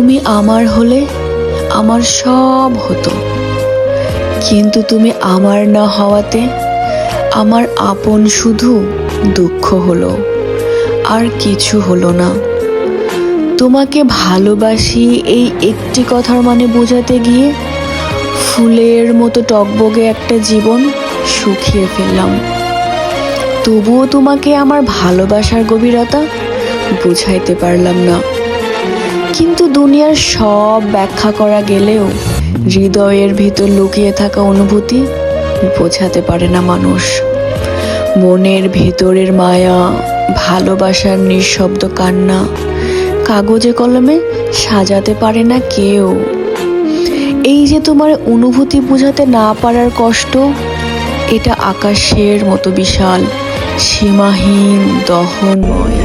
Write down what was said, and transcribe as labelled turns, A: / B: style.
A: তুমি আমার হলে আমার সব হতো, কিন্তু তুমি আমার না হওয়াতে আমার আপন শুধু দুঃখ হলো, আর কিছু হলো না। তোমাকে ভালোবাসি এই একটি কথার মানে বোঝাতে গিয়ে ফুলের মতো টকবগে একটা জীবন শুকিয়ে ফেললাম। তবুও তোমাকে আমার ভালোবাসার গভীরতা বুঝাইতে পারলাম না। কিন্তু দুনিয়ার সব ব্যাখ্যা করা গেলেও হৃদয়ের ভিতর লুকিয়ে থাকা অনুভূতি বোঝাতে পারে না মানুষ। মনের ভেতরের মায়া, ভালোবাসার নিঃশব্দ কান্না কাগজে কলমে সাজাতে পারে না কেউ। এই যে তোমার অনুভূতি বোঝাতে না পারার কষ্ট, এটা আকাশের মতো বিশাল, সীমাহীন, দহনময়।